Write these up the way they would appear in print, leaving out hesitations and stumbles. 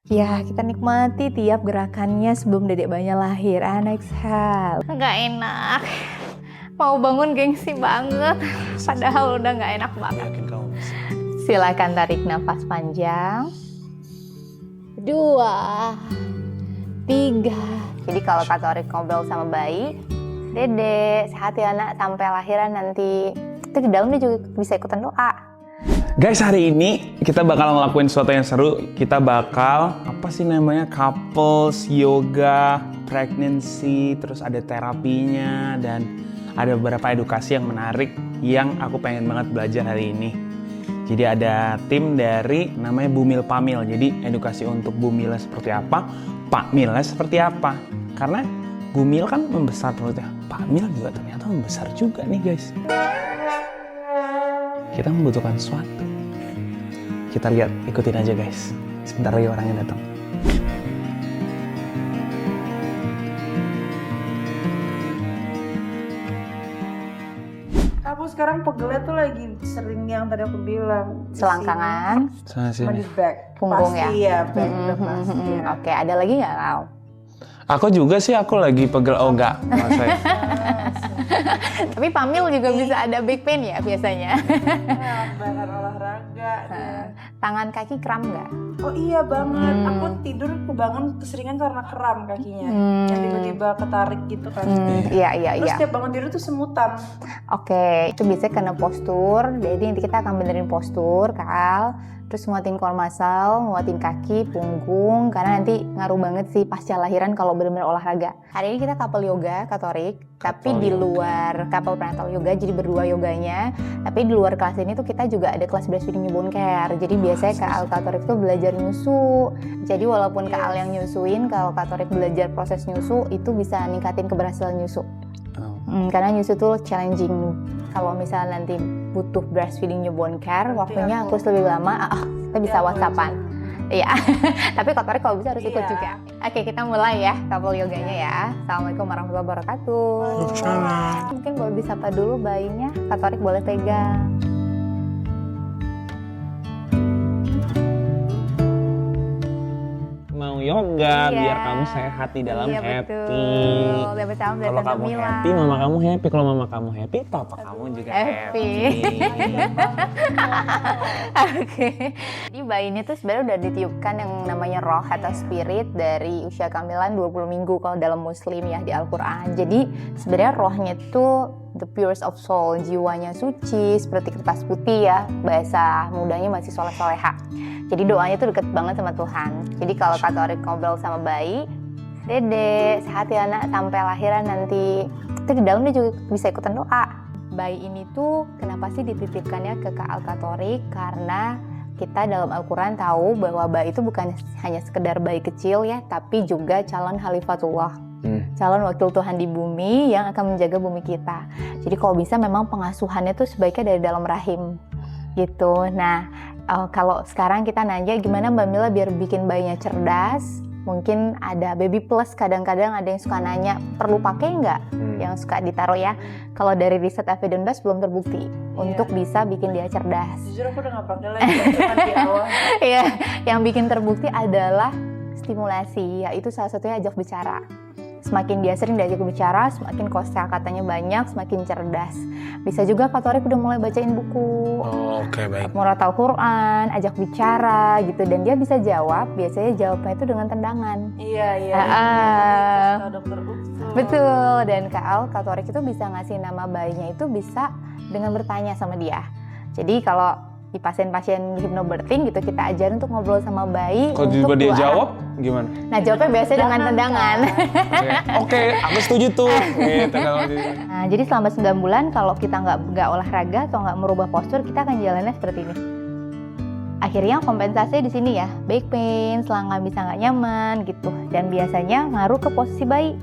Ya, kita nikmati tiap gerakannya sebelum dedek bayinya lahir. Exhale. Nggak enak. Mau bangun gengsi banget. Padahal udah nggak enak banget. Yakin kamu bisa. Silakan tarik nafas panjang. 2, 3. Jadi kalau Kak Torik ngobrol sama bayi, Dede, sehat ya nak sampai lahiran nanti. Itu di dalam dia juga bisa ikutan doa. Guys, hari ini kita bakal ngelakuin sesuatu yang seru. Kita bakal, couples, yoga, pregnancy, terus ada terapinya, dan ada beberapa edukasi yang menarik yang aku pengen banget belajar hari ini. Jadi ada tim dari namanya Bumil Pamil. Jadi edukasi untuk Bumilnya seperti apa, Pak Milnya seperti apa. Karena Bumil kan membesar perutnya, Pak Mil juga ternyata membesar juga nih guys. Kita membutuhkan sesuatu. Kita lihat, ikutin aja guys. Sebentar lagi orangnya datang. Aku sekarang pegelnya tuh lagi sering yang tadi aku bilang. Selangkangan, Sana Sama di sini. back. punggung Pasti ya. ya, back udah pasti ya. Oke, ada lagi nggak Lau? Aku juga sih, aku lagi pegel. Oh enggak, saya. Tapi Pamil juga bisa ada back pain ya biasanya. Bahkan olahraga dia. Tangan kaki kram nggak? Oh iya banget, aku tidur kebangun keseringan karena kram kakinya. Yang tiba-tiba ketarik gitu kan. Iya. Terus tiap bangun tidur tuh semutan. Oke, itu biasanya karena postur. Jadi nanti kita akan benerin postur, Kak. Terus nguatin core muscle, nguatin kaki, punggung. Karena nanti ngaruh banget sih pasca lahiran kalau bener-bener olahraga. Hari ini kita couple yoga, Kak Torik. Tapi di luar couple prenatal yoga, jadi berdua yoganya. Tapi di luar kelas ini tuh kita juga ada kelas breastfeeding newborn care. Jadi biasanya Kak Torik tuh belajar nyusu. Jadi walaupun Kak Al yang nyusuin, kalau Kak Torik belajar proses nyusu, itu bisa ningkatin keberhasilan nyusu. Karena nyusu tuh challenging. Kalau misalnya nanti butuh breastfeeding newborn care, waktunya aku lebih lama, kita bisa WhatsAppan. Iya, tapi Kak Torik kalau bisa harus ikut juga. Oke, kita mulai ya couple yoganya ya. Assalamualaikum warahmatullahi wabarakatuh. Mungkin boleh disapa dulu bayinya, Kak Torik boleh pegang. Mau yoga Iya. biar kamu sehat di dalam Iya, happy. betul. Dapat salam dari Kalau Tante kamu Mila. happy, mama kamu happy. Kalau mama kamu happy, papa kamu juga Happy. Oke. Jadi bayi ini tuh sebenarnya udah ditiupkan yang namanya roh atau spirit dari usia kehamilan 20 minggu kalau dalam Muslim ya di Al-Quran. Jadi sebenarnya rohnya itu the purest of soul, jiwanya suci seperti kertas putih ya, bahasa mudanya masih soleh-soleha. Jadi doanya tuh deket banget sama Tuhan. Jadi kalau Kak Torik ngobrol sama bayi, Dede, sehat ya nak sampai lahiran nanti. Itu di dalam dia juga bisa ikutan doa. Bayi ini tuh kenapa sih dititipkannya ke Kak Al-Katorik? Karena kita dalam Al-Quran tahu bahwa bayi itu bukan hanya sekedar bayi kecil ya, tapi juga calon Khalifatullah. Calon wakil Tuhan di bumi yang akan menjaga bumi kita. Jadi kalau bisa memang pengasuhannya tuh sebaiknya dari dalam rahim gitu. Nah, kalau sekarang kita nanya gimana Mbak Mila biar bikin bayinya cerdas, mungkin ada baby plus, kadang-kadang ada yang suka nanya perlu pakai nggak yang suka ditaruh ya. Kalau dari riset evidence belum terbukti untuk bisa bikin dia cerdas. Jujur aku udah gak pakai lagi, cuma di awal. Iya, yang bikin terbukti adalah stimulasi, yaitu salah satunya ajak bicara. Semakin dia sering diajak bicara, semakin kosakatanya banyak, semakin cerdas. Bisa juga Kak Torik udah mulai bacain buku. Oh, oke, baik. Murotal Quran, ajak bicara gitu, dan dia bisa jawab. Biasanya jawabnya itu dengan tendangan. Iya. Kata dokter Uksu. Betul, dan Kak Torik itu bisa ngasih nama bayinya itu bisa dengan bertanya sama dia. Jadi kalau di pasien-pasien hypnobirthing gitu kita ajarin untuk ngobrol sama bayi. Kalau untuk tiba dia dua jawab, arah. gimana? Nah jawabnya biasanya dengan tendangan. Oke, aku setuju tuh. Gitu, kalau gitu. Nah jadi selama 9 bulan kalau kita nggak olahraga atau nggak merubah postur, kita akan jalannya seperti ini. Akhirnya kompensasi di sini ya, back pain, selangkah bisa nggak nyaman gitu, dan biasanya ngaruh ke posisi bayi.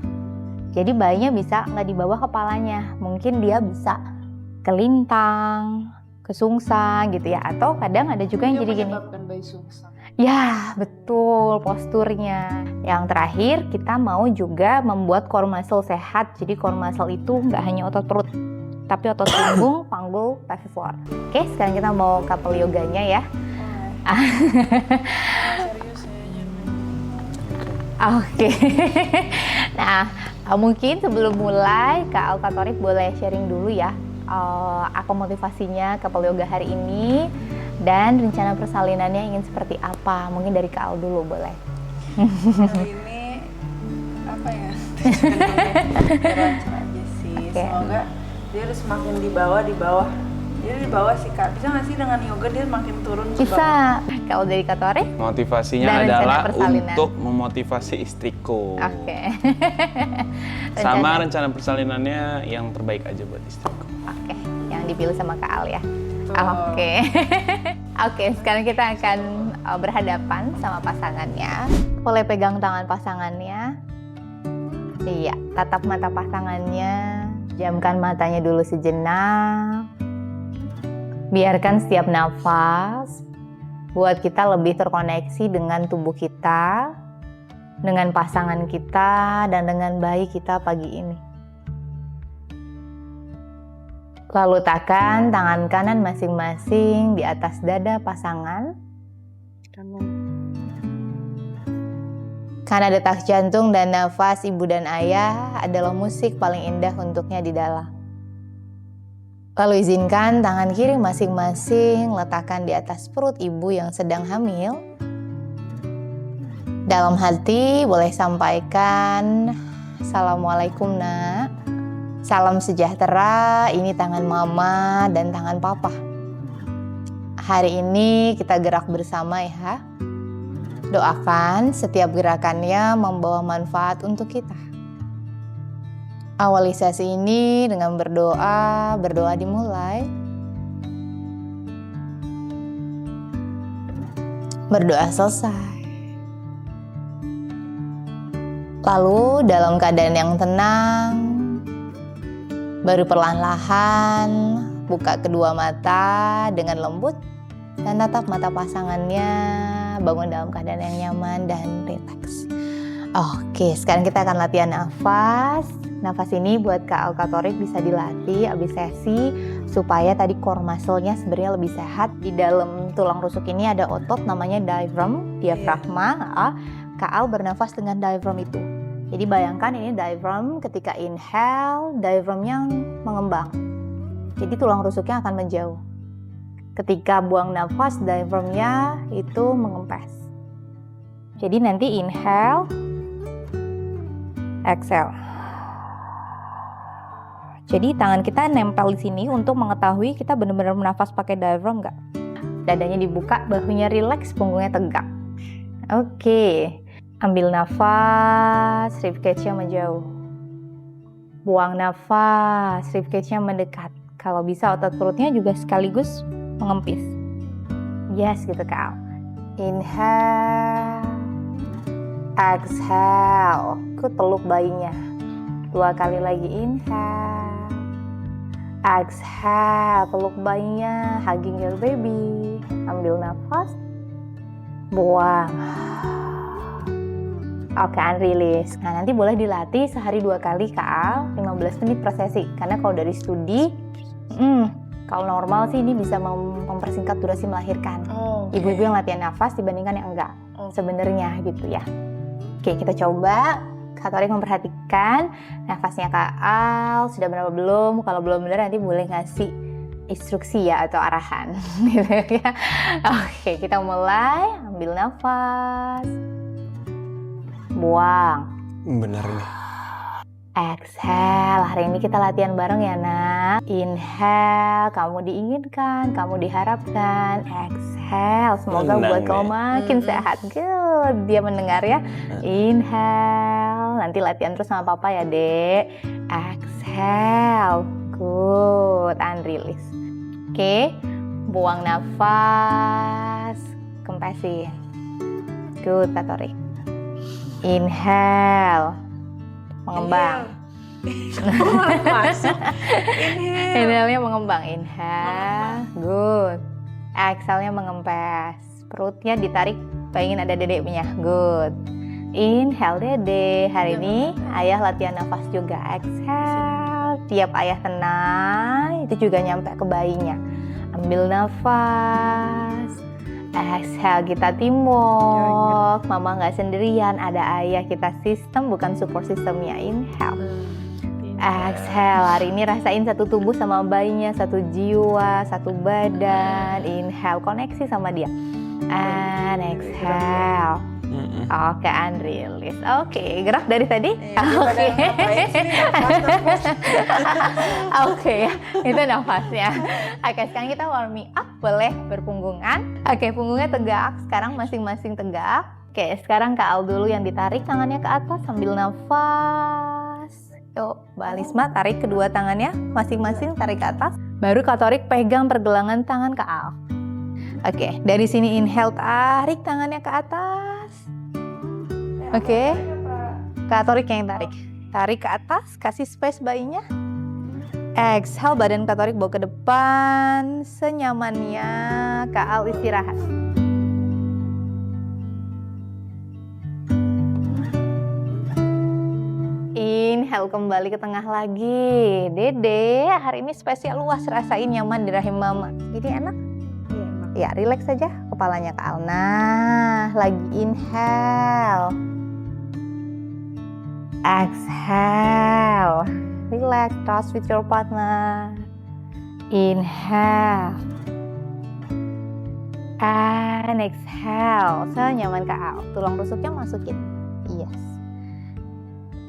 Jadi bayinya bisa nggak di bawah kepalanya, mungkin dia bisa kelintang, kesungsang gitu ya, atau kadang ada juga yang jadi gini. Menyebabkan bayi sungsang. Ya betul posturnya. Yang terakhir kita mau juga membuat core muscle sehat. Jadi core muscle itu nggak hanya otot perut, tapi otot punggung, panggul, pelvic floor. Oke, sekarang kita mau couple yoganya ya. Serius ya. Oke. Nah, mungkin sebelum mulai Kak Alka Thoriq boleh sharing dulu ya, apa motivasinya couple yoga hari ini dan rencana persalinannya ingin seperti apa? Mungkin dari Kak Al dulu boleh. Hari ini apa ya? Lancar aja sih. Oke. Semoga dia harus semakin di bawah. Dia di bawah sih Kak. Bisa nggak sih dengan yoga dia makin turun ke bawah? Bisa. Kalau dari Kak Thoriq? Motivasinya Dan rencana adalah persalinan. untuk memotivasi istriku. Oke. Sama rencana persalinannya yang terbaik aja buat istriku. Oke, yang dipilih sama Kak Al ya. Betul. Oke. Oke, sekarang kita akan berhadapan sama pasangannya. Boleh pegang tangan pasangannya. Iya, tatap mata pasangannya. Jamkan matanya dulu sejenak. Biarkan setiap nafas buat kita lebih terkoneksi dengan tubuh kita, dengan pasangan kita, dan dengan bayi kita pagi ini. Lalu letakkan tangan kanan masing-masing di atas dada pasangan. Karena detak jantung dan nafas ibu dan ayah adalah musik paling indah untuknya di dalam. Lalu izinkan tangan kiri masing-masing letakkan di atas perut ibu yang sedang hamil. Dalam hati boleh sampaikan, Assalamualaikum nak. Salam sejahtera, ini tangan mama dan tangan papa. Hari ini kita gerak bersama ya. Doakan setiap gerakannya membawa manfaat untuk kita. Awali sesi ini dengan berdoa dimulai. Berdoa selesai. Lalu dalam keadaan yang tenang, baru perlahan-lahan buka kedua mata dengan lembut dan tatap mata pasangannya, bangun dalam keadaan yang nyaman dan rileks. Oke, sekarang kita akan latihan nafas. Nafas ini buat Kak Alka Thoriq bisa dilatih abis sesi supaya tadi core muscle-nya sebenarnya lebih sehat. Di dalam tulang rusuk ini ada otot namanya diaphragm, diafragma. Kak Al bernafas dengan diaphragm itu. Jadi bayangkan ini diaphragm, ketika inhale, diaphragmnya mengembang. Jadi tulang rusuknya akan menjauh. Ketika buang nafas, diaphragmnya itu mengempes. Jadi nanti inhale, exhale. Jadi tangan kita nempel di sini untuk mengetahui kita benar-benar bernafas pakai diaphragm nggak. Dadanya dibuka, bahunya rileks, punggungnya tegak. Oke, ambil nafas, ribcage-nya menjauh. Buang nafas, ribcage-nya mendekat. Kalau bisa otot perutnya juga sekaligus mengempis. Yes, gitu Kak. Inhale, exhale. Ku peluk bayinya. 2 kali lagi inhale. Exhale, peluk bayinya, hugging your baby. Ambil nafas, buang. Oke, unrelease. Nah, nanti boleh dilatih sehari 2 kali Kak Al, 15 menit per sesi. Karena kalau dari studi, kalau normal sih ini bisa mempersingkat durasi melahirkan. Ibu-ibu yang latihan nafas dibandingkan yang enggak. Sebenarnya gitu ya. Oke, kita coba. Kak Thoriq memperhatikan nafasnya Kak Al, sudah benar belum? Kalau belum benar nanti boleh ngasih instruksi ya atau arahan. Gitu ya. Oke, kita mulai. Ambil nafas, buang. Benar nih. Exhale. Hari ini kita latihan bareng ya nak. Inhale, kamu diinginkan, kamu diharapkan. Exhale, semoga buat kamu makin sehat. Good, dia mendengar ya. Inhale, nanti latihan terus sama papa ya dek. Exhale, good, unrelease. Oke, buang nafas, kempesin. Good, Kak Thoriq. Inhale, mengembang. Masuk. Inhale-nya mengembang. Inhale, good. Exhale-nya mengempes. Perutnya ditarik, pengen ada dedeknya. Good. Inhale dede. Hari ini ayah latihan nafas juga. Exhale. Tiap ayah tenang, itu juga nyampe ke bayinya. Ambil nafas. Exhale, kita teamwork. Mama nggak sendirian, ada ayah, kita sistem bukan support sistemnya. Inhale. Exhale, hari ini rasain satu tubuh sama bayinya, satu jiwa, satu badan. Inhale, koneksi sama dia. And exhale. Oke, and release. Oke, gerak dari tadi? Oke. Oke, itu nafasnya. Oke, sekarang kita warming up, boleh berpunggungan. Oke, punggungnya tegak, sekarang masing-masing tegak. Oke, sekarang Kak Al dulu yang ditarik tangannya ke atas sambil nafas. Yuk, Mbak Alisma tarik kedua tangannya, masing-masing tarik ke atas. Baru Kak Torik pegang pergelangan tangan Kak Al. Oke, dari sini inhale, tarik tangannya ke atas. Oke, Kak Torik yang tarik. Tarik ke atas, kasih space bayinya. Exhale, badan Kak Torik bawa ke depan. Senyamannya, Kak Al istirahat. Inhale, kembali ke tengah lagi. Dede, hari ini spesial luas, rasain nyaman di rahim mama. Jadi enak? Ya, relax saja kepalanya Kak Al. Nah, lagi inhale. Exhale. Relax, trust with your partner. Inhale. And exhale. Senyaman Kak Al. Tulang rusuknya masukin. Yes.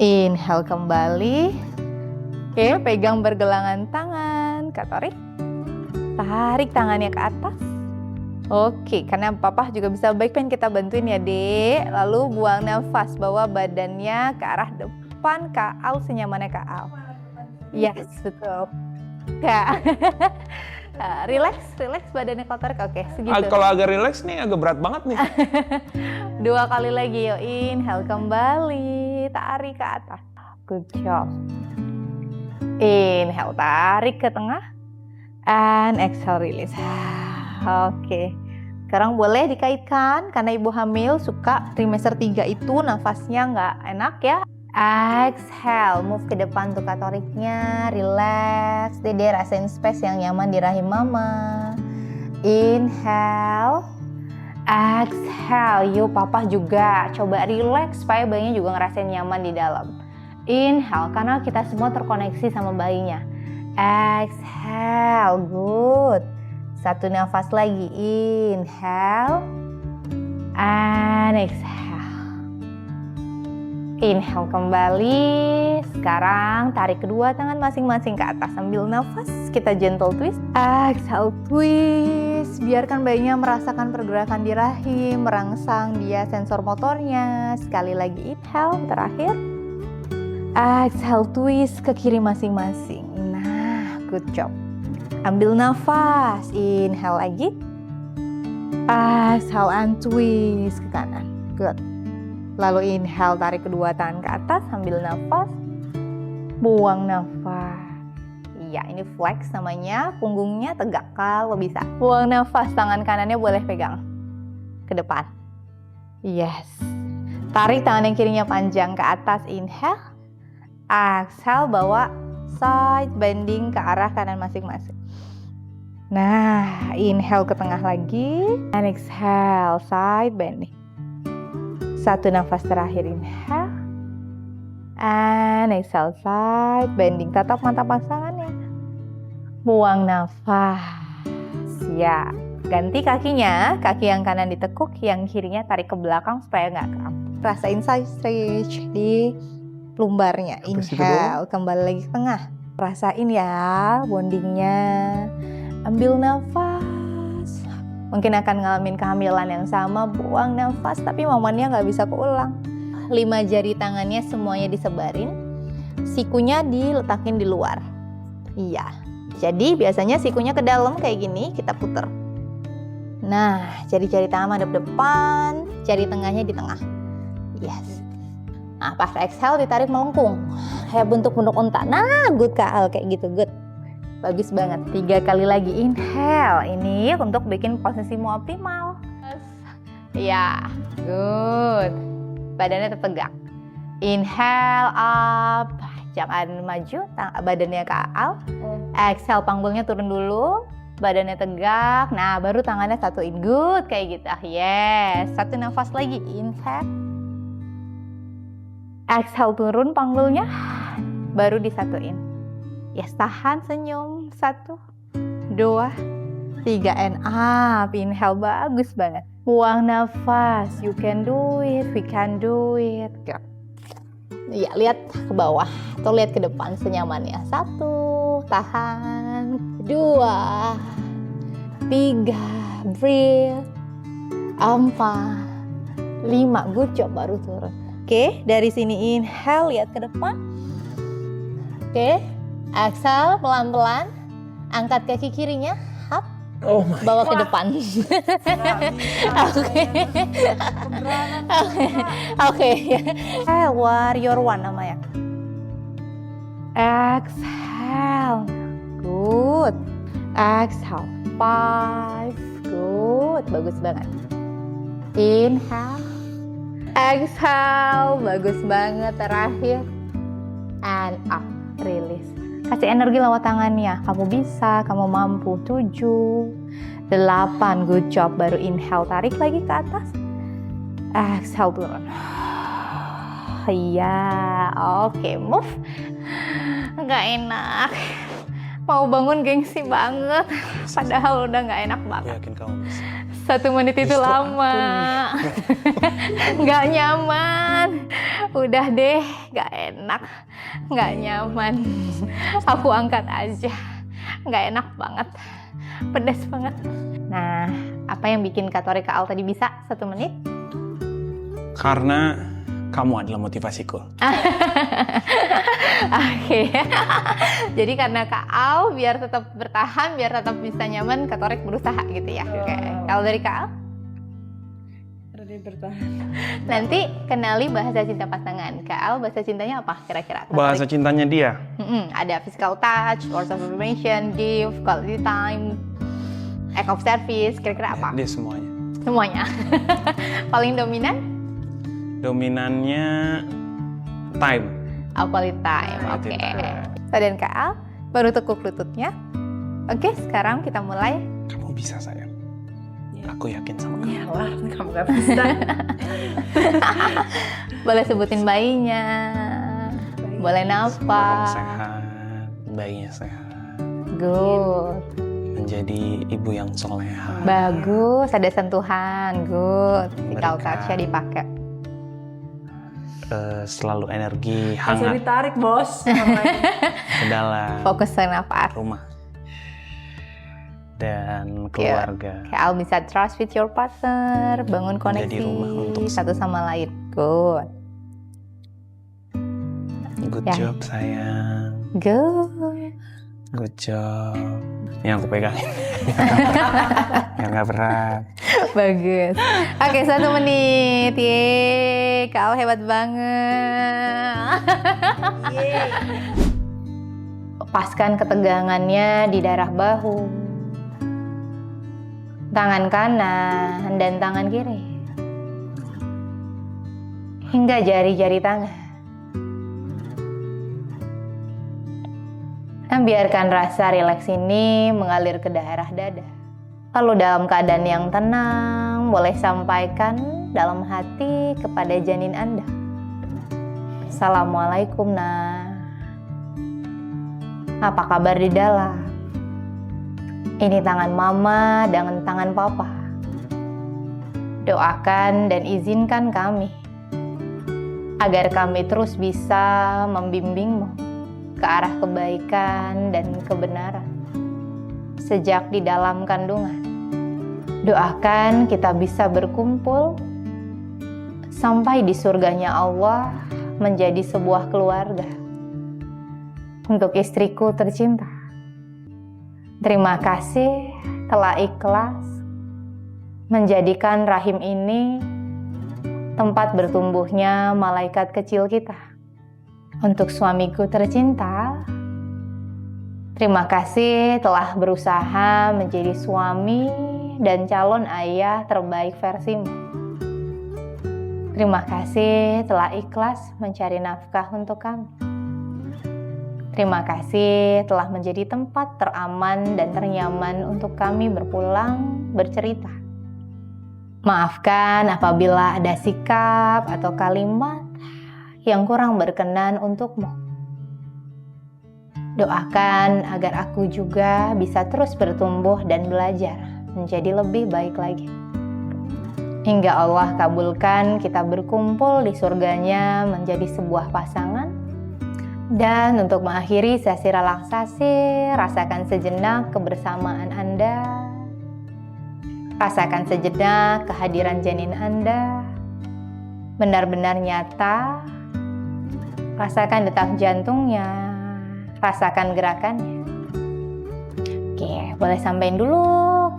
Inhale kembali. Oke, pegang pergelangan tangan. Kak Torik. Tarik tangannya ke atas. Oke, karena papa juga bisa baik pengen kita bantuin ya, Dek. Lalu buang nafas, bawa badannya ke arah depan Kak Al, senyamannya Kak Al. Yes, betul. Kak. Relax badannya Kak Torik. Oke, segitu. Kalau agak relax nih agak berat banget nih. 2 kali lagi yuk. Inhale kembali, tarik ke atas. Good job. Inhale, tarik ke tengah. And exhale, release. Oke, sekarang boleh dikaitkan karena ibu hamil suka trimester 3 itu nafasnya nggak enak ya. Exhale, move ke depan tuh Kak Toriknya, relax. Dede rasain space yang nyaman di rahim mama. Inhale, exhale. Yuk papa juga coba relax supaya bayinya juga ngerasain nyaman di dalam. Inhale, karena kita semua terkoneksi sama bayinya. Exhale, good. Satu nafas lagi, inhale, and exhale. Inhale kembali. Sekarang tarik kedua tangan masing-masing ke atas sambil nafas. Kita gentle twist. Exhale, twist. Biarkan bayinya merasakan pergerakan di rahim, merangsang dia sensor motornya. Sekali lagi inhale, terakhir. Exhale, twist ke kiri masing-masing. Nah, good job. Ambil nafas, inhale lagi. Exhale and twist ke kanan. Good. Lalu inhale, tarik kedua tangan ke atas sambil nafas. Buang nafas. Iya, ini flex namanya. Punggungnya tegak kalau bisa. Buang nafas, tangan kanannya boleh pegang ke depan. Yes. Tarik tangan yang kirinya panjang ke atas, inhale. Exhale, bawa side bending ke arah kanan masing-masing. Nah, inhale ke tengah lagi, and exhale, side bending. Satu nafas terakhir, inhale, and exhale, side bending. Tatap mata pasangannya. Buang nafas. Ya, ganti kakinya, kaki yang kanan ditekuk, yang kirinya tarik ke belakang supaya nggak kram. Rasain side stretch di lumbarnya. Inhale, kembali lagi ke tengah. Rasain ya bondingnya. Ambil nafas. Mungkin akan ngalamin kehamilan yang sama, buang nafas, tapi momennya nggak bisa keulang. 5 jari tangannya semuanya disebarin, sikunya diletakin di luar. Iya, jadi biasanya sikunya ke dalam kayak gini, kita puter. Nah, jari-jari tangan madep depan, jari tengahnya di tengah. Yes. Nah, pas exhale ditarik melengkung, kayak bentuk-bentuk unta. Nah, good Kak Al, kayak gitu, good. Bagus banget. 3 kali lagi inhale. Ini untuk bikin posisimu optimal. Ya, good. Badannya tegak. Inhale up. Jangan maju, badannya ke Al. Exhale, panggulnya turun dulu. badannya tegak. Nah, baru tangannya satuin. Good, kayak gitu. Yes, satu nafas lagi. Inhale. Exhale, turun panggulnya. Baru disatuin. Yes, tahan senyum. 1, 2, 3, and up. Inhale, bagus banget. Buang nafas. You can do it, we can do it. Good. Ya, lihat ke bawah atau lihat ke depan senyamannya. 1, tahan. 2, 3, breathe. 4, 5, good job, baru turun. Oke, dari sini inhale, lihat ke depan. Oke, exhale pelan-pelan. Angkat kaki kirinya, up. Oh my. Bawa ke depan. Oke. Warrior one namanya. Exhale. Good. Exhale. 5. Good. Bagus banget. Inhale. Exhale. Bagus banget. Terakhir. And up. Release. Kasih energi lewat tangannya. Kamu bisa, kamu mampu. 7, 8, good job. Baru inhale, tarik lagi ke atas. Exhale, turun. Iya, oke, move. Nggak enak. Mau bangun gengsi banget. Padahal udah nggak enak banget. Yakin kamu bisa. 1 menit itu Justru lama. Nggak nyaman. Udah deh, nggak enak. Nggak nyaman. Aku angkat aja. Nggak enak banget. Pedas banget. Nah, apa yang bikin Kak Tori Kak Al tadi bisa 1 menit? Karena kamu adalah motivasiku. Oke. Jadi karena Kak Al biar tetap bertahan, biar tetap bisa nyaman, Kak Torik berusaha gitu ya. Oke. Kalau dari Kak Al? Dia bertahan. Nanti kenali bahasa cinta pasangan. Kak Al, bahasa cintanya apa kira-kira? Kak Bahasa Torik? cintanya dia. Ada physical touch, words of affirmation, gift, quality time, act of service, kira-kira apa? Dia semuanya. Semuanya. Paling dominan? Dominannya time. Quality time. Oke. Saya dan Kak Al baru tekuk lututnya. Oke, sekarang kita mulai. Kamu bisa, sayang. Aku yakin sama kamu. Iyalah, kamu gak bisa. Boleh sebutin bayinya. Boleh Semoga kamu nafas. sehat, bayinya sehat. Good. Menjadi ibu yang soleha. Bagus, ada sentuhan. Good. Physical Berkah. touch-nya dipakai. Selalu energi Langsung hangat ditarik, bos. ke dalam Fokus ke nafas. rumah dan keluarga. Kayak Al bisa trust with your partner, bangun Menjadi rumah koneksi untuk satu sama lain. Good. Good Ya. job, sayang. Good. Good job. Yang aku pegangin. Yang gak berat. Bagus. Oke, 1 menit. Yeay, Kak Al hebat banget. Lepaskan ketegangannya di daerah bahu, tangan kanan dan tangan kiri, hingga jari-jari tangan. Dan biarkan rasa rileks ini mengalir ke daerah dada. Lalu dalam keadaan yang tenang, boleh sampaikan dalam hati kepada janin Anda. Assalamualaikum, Nah. Apa kabar di dalam? Ini tangan mama dan tangan papa. Doakan dan izinkan kami agar kami terus bisa membimbingmu ke arah kebaikan dan kebenaran sejak di dalam kandungan. Doakan kita bisa berkumpul sampai di surganya Allah menjadi sebuah keluarga. Untuk istriku tercinta, terima kasih telah ikhlas menjadikan rahim ini tempat bertumbuhnya malaikat kecil kita. Untuk suamiku tercinta, terima kasih telah berusaha menjadi suami dan calon ayah terbaik versimu. Terima kasih telah ikhlas mencari nafkah untuk kami. Terima kasih telah menjadi tempat teraman dan ternyaman untuk kami berpulang bercerita. Maafkan apabila ada sikap atau kalimat yang kurang berkenan untukmu. Doakan agar aku juga bisa terus bertumbuh dan belajar menjadi lebih baik lagi. Hingga Allah kabulkan kita berkumpul di surganya menjadi sebuah pasangan. Dan untuk mengakhiri sesi relaksasi, rasakan sejenak kebersamaan Anda. Rasakan sejenak kehadiran janin Anda. Benar-benar nyata. Rasakan detak jantungnya. Rasakan gerakannya. Oke, boleh sampaikan dulu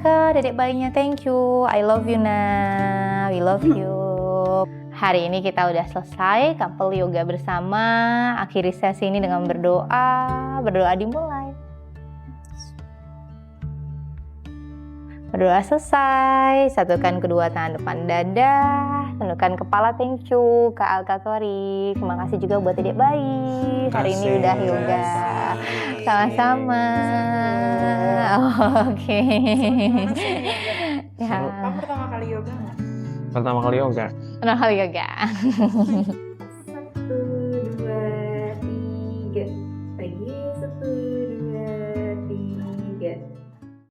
ke dedek bayinya. Thank you. I love you, Nah. We love you. Hari ini kita udah selesai couple yoga bersama. Akhiri sesi ini dengan berdoa. Berdoa dimulai. Berdoa selesai. Satukan kedua tangan depan dada. Tundukkan kepala. Thank you Kak Alkatori. Terima kasih juga buat dedek bayi. Hari ini udah yoga. Sama-sama. Oke. Ya. Kamu pertama kali yoga nggak? Pertama kali yoga. Pertama kali yoga.